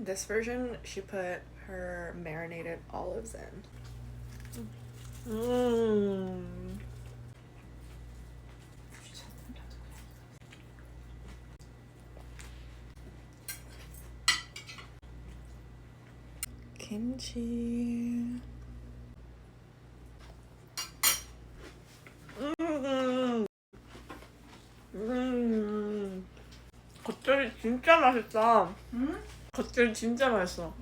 this version, she put her marinated olives in. Kimchi. 겉절이 진짜 맛있다. 겉절이 진짜 맛있어.